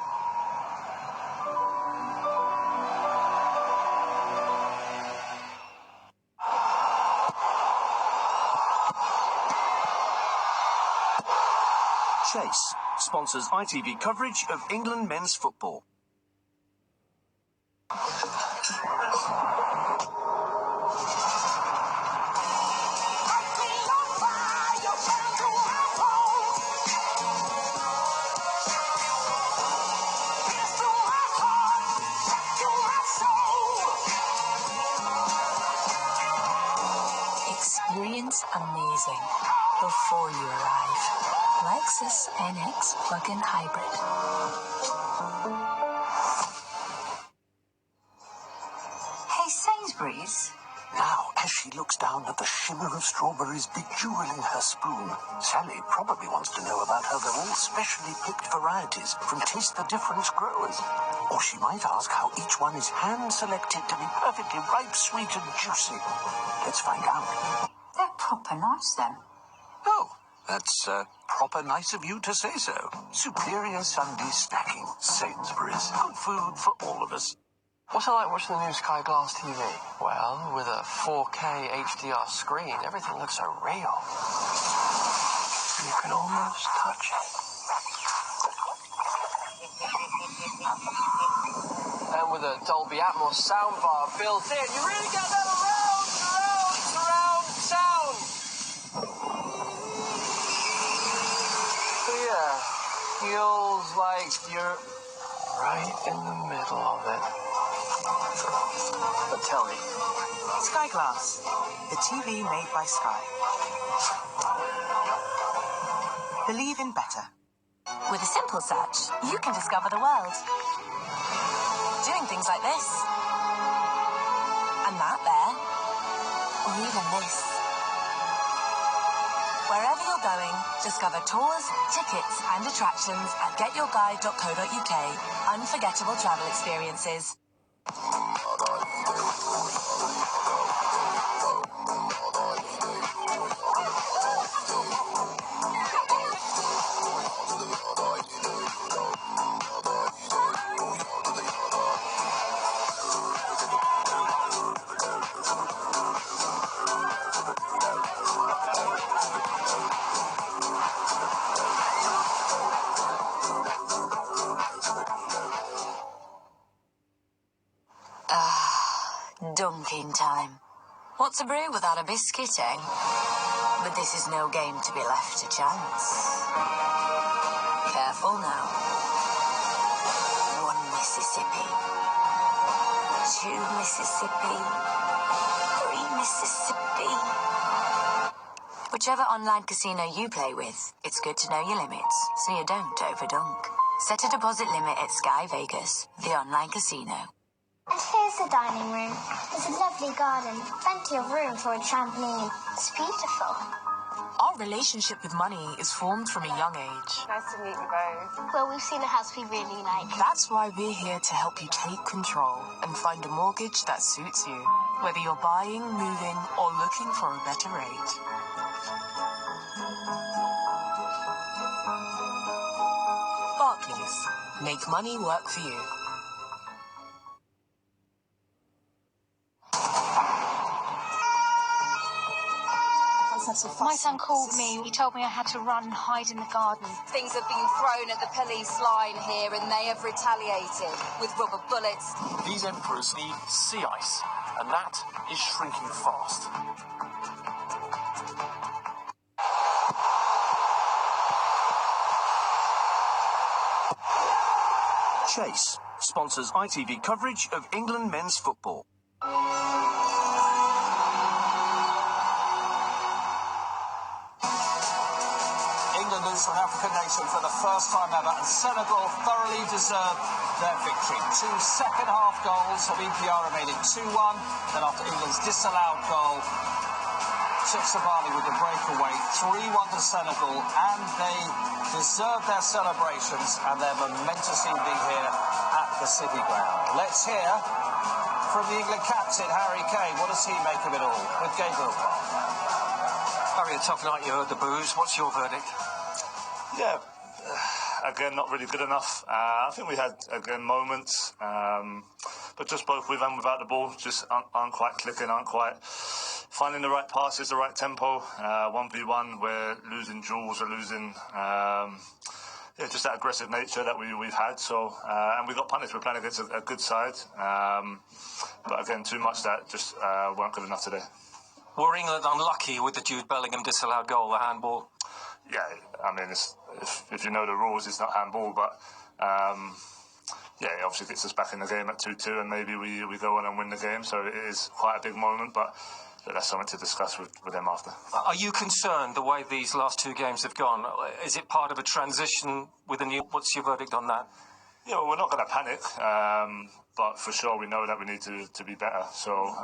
Chase sponsors ITV coverage of England men's football.
Experience amazing before you arrive. Lexus NX plug-in hybrid. Hey, Sainsbury's.
Now, as she looks down at the shimmer of strawberries bejeweling her spoon, Sally probably wants to know about how they're all specially picked varieties from Taste the Difference growers. Or she might ask how each one is hand-selected to be perfectly ripe, sweet and juicy. Let's find out.
They're proper nice then.
Oh, that's proper nice of you to say so. Superior Sunday snacking. Sainsbury's. Good food for all of us.
What's it like watching the new Sky Glass TV? Well, with a 4K HDR screen, everything looks so real. You can almost touch it. And with a Dolby Atmos soundbar built in, you really get that surround sound! So yeah, feels like you're right in the middle of it. But tell me.
Sky Glass, the TV made by Sky. Believe in better.
With a simple search, you can discover the world. Doing things like this. And that there. Or even this. Wherever you're going, discover tours, tickets and attractions at getyourguide.co.uk. Unforgettable travel experiences. Dunking time. What's a brew without a biscuit, eh? But this is no game to be left to chance. Careful now. 1 Mississippi. 2 Mississippi. 3 Mississippi. Whichever online casino you play with, it's good to know your limits, so you don't overdunk. Set a deposit limit at Sky Vegas, the online casino.
And here's the dining room. There's a lovely garden, plenty of room for a trampoline. It's beautiful.
Our relationship with money is formed from a young age.
Nice to meet you both.
Well, we've seen a house we really like.
That's why we're here to help you take control and find a mortgage that suits you, whether you're buying, moving, or looking for a better rate. Barclays. Make money work for you.
My son called me. He told me I had to run and hide in the garden.
Things have been thrown at the police line here and they have retaliated with rubber bullets.
These emperors need sea ice, and that is shrinking fast. Chase sponsors ITV coverage of England men's football. lose to an African nation for the first time ever, and Senegal thoroughly deserved their victory. 2 second-half goals of EPR made it 2-1. Then after England's disallowed goal, Sabali with the breakaway, 3-1 to Senegal, and they deserve their celebrations and their momentous evening here at the City Ground. Let's hear from the England captain, Harry Kane. What does he make of it all? With Gabriel Clark.
Harry, a tough night. You heard the boos. What's your verdict?
Yeah, again, not really good enough. I think we had, again, moments, but just both with and without the ball, just aren't quite clicking, aren't quite finding the right passes, the right tempo. 1v1, we're losing duels, we're losing... just that aggressive nature that we've had. So and we got punished. We're playing against a good side, but again, too much that just weren't good enough today.
Were England unlucky with the Jude Bellingham disallowed goal, the handball?
Yeah, I mean, if you know the rules, it's not handball, but it obviously gets us back in the game at 2-2, and maybe we go on and win the game. So it is quite a big moment, but that's something to discuss with them after.
Are you concerned the way these last 2 games have gone? Is it part of a transition with a new... What's your verdict on that?
Yeah, well, we're not going to panic, but for sure we know that we need to be better. So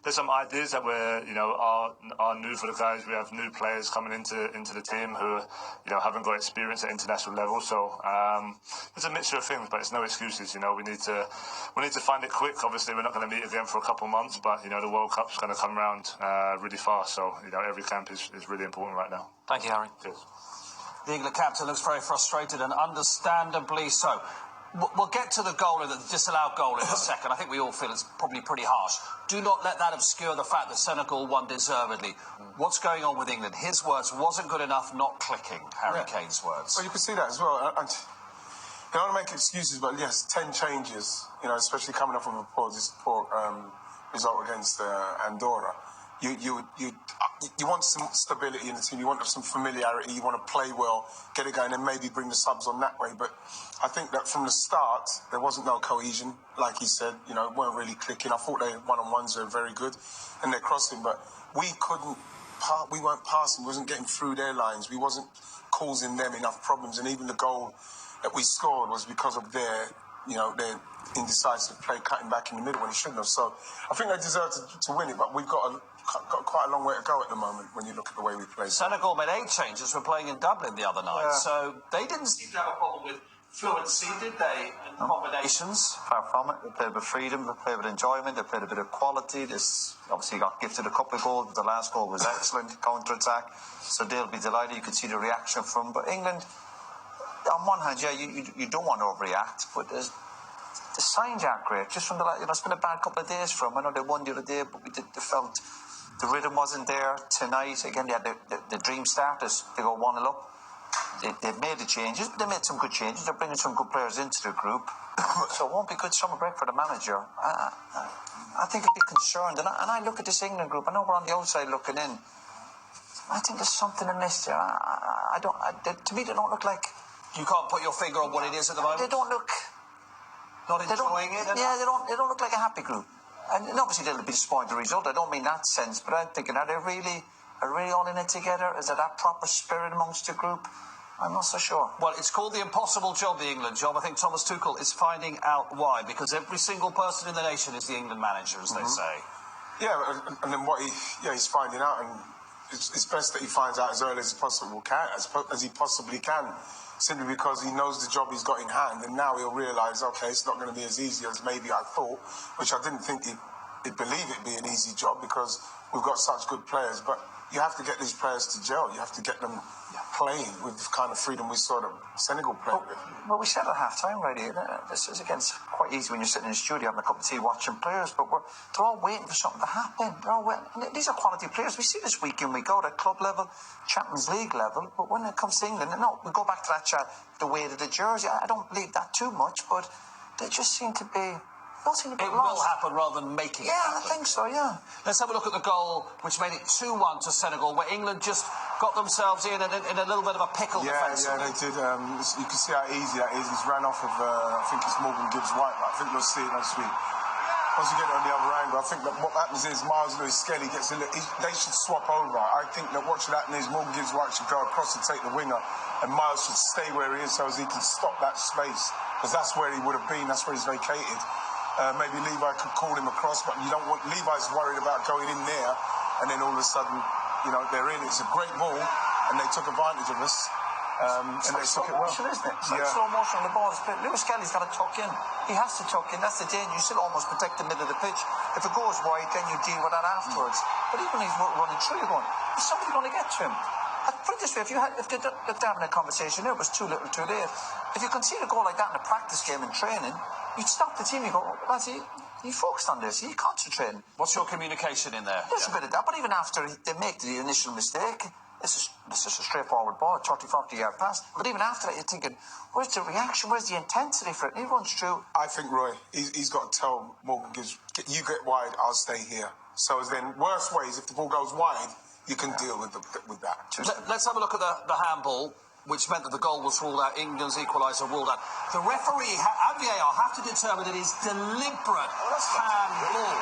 there's some ideas that are new for the guys. We have new players coming into the team who haven't got experience at international level. So it's a mixture of things, but it's no excuses. We need to find it quick. Obviously, we're not going to meet again for a couple of months, but the World Cup's going to come around really fast. So every camp is really important right now.
Thank you, Harry.
Cheers.
The England captain looks very frustrated, and understandably so. We'll get to the goal, the disallowed goal, in a second. I think we all feel it's probably pretty harsh. Do not let that obscure the fact that Senegal won deservedly. What's going on with England? His words, wasn't good enough, not clicking. Harry Kane's words.
Well, you can see that as well. And I don't want to make excuses, but yes, 10 changes, especially coming off of a poor result against Andorra. You want some stability in the team, you want some familiarity, you want to play well, get it going, and maybe bring the subs on that way. But I think that from the start, there wasn't no cohesion, like he said, weren't really clicking. I thought their one-on-ones were very good, and they're crossing, but we weren't passing, we wasn't getting through their lines, we wasn't causing them enough problems, and even the goal that we scored was because of their indecisive play, cutting back in the middle when he shouldn't have. So I think they deserve to win it, but we've got quite a long way to go at the moment when you look at the way we play.
Senegal made 8 changes from playing in Dublin the other night, so they didn't seem to have a problem with fluency, did they, and combinations?
Far from it. They played with freedom, they played with enjoyment, they played a bit of quality. This obviously got gifted a couple of goals, but the last goal was excellent, counter-attack, so they'll be delighted. You could see the reaction from them. But England, on one hand, you don't want to overreact, but the signs aren't great. Just from it's been a bad couple of days for them. I know they won the other day, but they felt the rhythm wasn't there. Tonight, again, they had the dream starters. They go 1-0 up. They've made the changes, but they made some good changes. They're bringing some good players into the group. So it won't be a good summer break for the manager. I think I'd be concerned. And I look at this England group. I know we're on the outside looking in. I think there's something amiss there. To me, they don't look like...
You can't put your finger on what it is at the moment?
They don't look...
Not enjoying it?
Yeah, they don't look like a happy group. And obviously they'll be disappointed with the result. I don't mean that sense, but I'm thinking, are they really all in it together? Is there that proper spirit amongst the group? I'm not so sure.
Well, it's called the impossible job, the England job. I think Thomas Tuchel is finding out why, because every single person in the nation is the England manager, as they say.
Yeah, and then he's finding out, and it's best that he finds out as early as he possibly can, simply because he knows the job he's got in hand, and now he'll realise, okay, it's not going to be as easy as maybe I thought, which I didn't think he'd believe it'd be an easy job because we've got such good players, but you have to get these players to gel. You have to get them playing with the kind of freedom we saw them Senegal play with.
Well, we said at half-time already, this is, again, it's quite easy when you're sitting in the studio having a cup of tea watching players, but they're all waiting for something to happen. They're all waiting. And these are quality players. We see this week in, we go at club level, Champions League level, but when it comes to England, no, we go back to that chat, the weight of the jersey. I don't believe that too much, but they just seem to be...
It will happen rather than making it happen.
Yeah, I think so, yeah.
Let's have a look at the goal, which made it 2-1 to Senegal, where England just got themselves in a little bit of a pickle defensively.
Yeah, they did. You can see how easy that is. He's ran off of, I think it's Morgan Gibbs-White, but I think we'll see it next week. once you get it on the other angle, I think that what happens is Miles Lewis-Skelly gets they should swap over. I think that what should happen is Morgan Gibbs-White should go across and take the winger, and Miles should stay where he is so as he can stop that space, because that's where he would have been, that's where he's vacated. Maybe Levi could call him across, but you don't want Levi's worried about going in there, and then all of a sudden, you know, they're in. It's a great ball, and they took advantage of us. And they took it well.
Isn't it? It's like slow motion on the ball. Lewis Kelly's got to tuck in. He has to tuck in. That's the danger. You still almost protect the middle of the pitch. If it goes wide, then you deal with that afterwards. But even if he's running through, you're going, is somebody going to get to him? I'd put it this way, if they're having a conversation there, it was too little too late. If you concede a goal like that in a practice game in training, you'd stop the team. You go, lads, he focused on this. He concentrating.
What's your communication in there?
There's a bit of that. But even after they make the initial mistake, this is a straightforward ball, 30, 40-yard pass. But even after that, you're thinking, where's the reaction? Where's the intensity for it? And he runs through.
I think, Roy, he's got to tell Morgan Gibbs, you get wide, I'll stay here. So as then, worst ways, if the ball goes wide, you can deal with that.
Let's have a look at the handball, which meant that the goal was ruled out. England's equaliser ruled out. The referee and VAR have to determine that it is deliberate handball.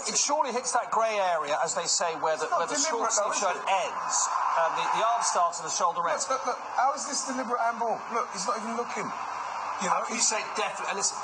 It surely hits that grey area, as they say, where the short sleeve shirt ends. The arm starts and the shoulder ends.
Look, how is this deliberate handball? Look, he's not even looking. You know,
how can you say definitely? And listen,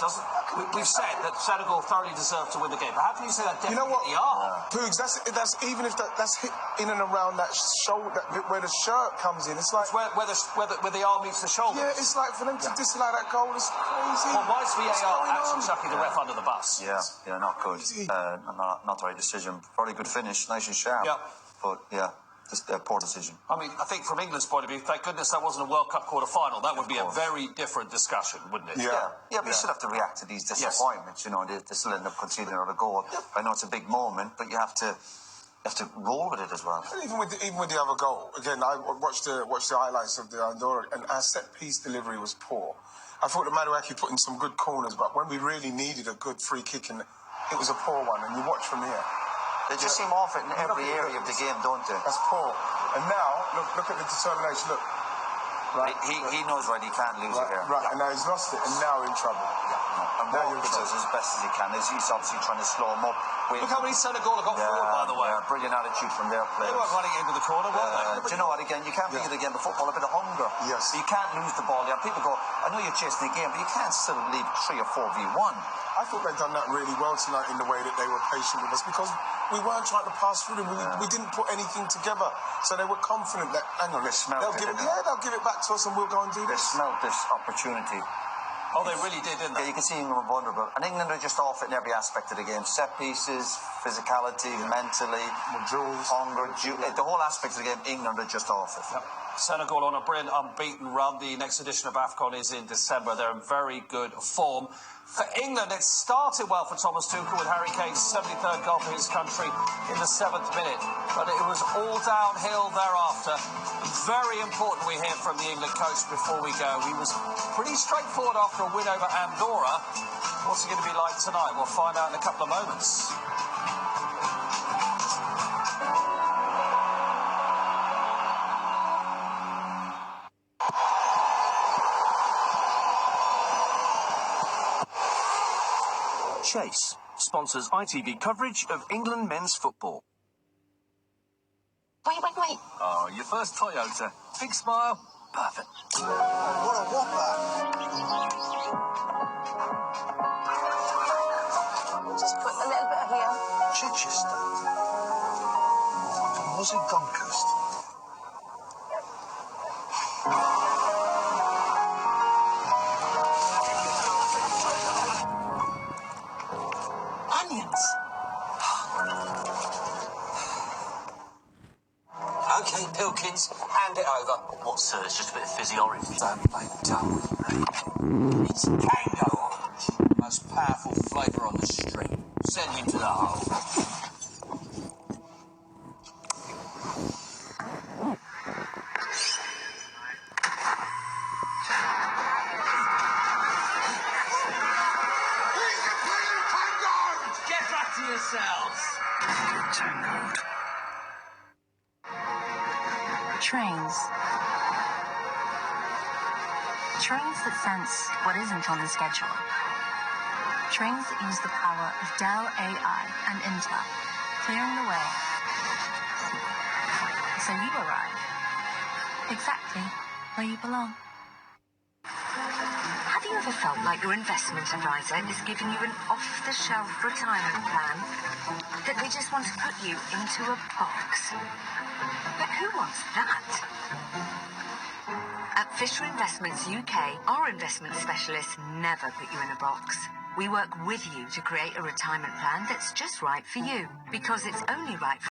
we've said that Senegal thoroughly deserved to win the game. But how can you say that definitely?
You know what?
Hit the arm?
Poogs, that's even if that's hit in and around that shoulder, where the shirt comes in. It's like
where the arm meets the shoulder.
Yeah, it's like for them to disallow that goal is crazy.
Well, why is VAR actually chucking the ref under the bus?
Yeah, not good. Not the right decision. Probably good finish, nice and sharp.
Yeah.
But yeah. Just a poor decision.
I mean, I think from England's point of view, thank goodness that wasn't a World Cup quarter-final. That would be a very different discussion, wouldn't it?
Yeah, but you still have to react to these disappointments. You know, they still end up conceding another goal. I know it's a big moment, but you have to roll with it as well.
And even with the other goal, again, I watched the highlights of the Andorra, and our set-piece delivery was poor. I thought that Maduaki put in some good corners, but when we really needed a good free kick, and it was a poor one, and you watch from here.
They just seem off it in every area of the game, don't they?
That's poor. And now, look at the determination. Look.
Right. He knows he can't lose it here.
Right, and now he's lost it, and now we're in trouble.
And Morgan does as best as he can. He's obviously trying to slow him up.
Look how many Senegal have got forward, by the way.
Yeah, brilliant attitude from their players.
They weren't running into the corner, were they?
Do you know what, again, you can't forget the game of football, a bit of hunger.
Yes.
You can't lose the ball. Yeah, people go, I know you're chasing the game, but you can't still leave 3 or 4v1.
I thought they'd done that really well tonight in the way that they were patient with us, because we weren't trying to pass through them. We didn't put anything together. So they were confident that, hang on, they'll give it back to us and we'll go and do this.
They smelled this opportunity.
Oh, they really did, didn't they?
Yeah, you can see England were vulnerable. And England are just off it in every aspect of the game. Set pieces, physicality, mentally, hunger, the whole aspect of the game, England are just off it.
Yep. Senegal on a brilliant unbeaten run. The next edition of AFCON is in December. They're in very good form. For England, it started well for Thomas Tuchel with Harry Kane's 73rd goal for his country in the 7th minute. But it was all downhill thereafter. Very important we hear from the England coach before we go. He was pretty straightforward after a win over Andorra. What's it going to be like tonight? We'll find out in a couple of moments.
Chase sponsors ITV coverage of England men's football.
Wait.
Oh, your first Toyota. Big smile. Perfect.
What a whopper.
Just put a little bit here.
Chichester. And was it Doncaster?
OK, Pilkins, hand it over.
What, sir? It's just a bit of fizzy orange.
Don't make dull. It's Tango Orange. Most powerful flavour on the street. Send him to the hole.
Get back to yourselves.
Tangoed.
Trains that sense what isn't on the schedule. Trains that use the power of Dell AI and Intel, clearing the way. So you arrive exactly where you belong.
Have you ever felt like your investment advisor is giving you an off-the-shelf retirement plan? That they just want to put you into a box? But who wants that? At Fisher Investments UK, our investment specialists never put you in a box. We work with you to create a retirement plan that's just right for you, because it's only right for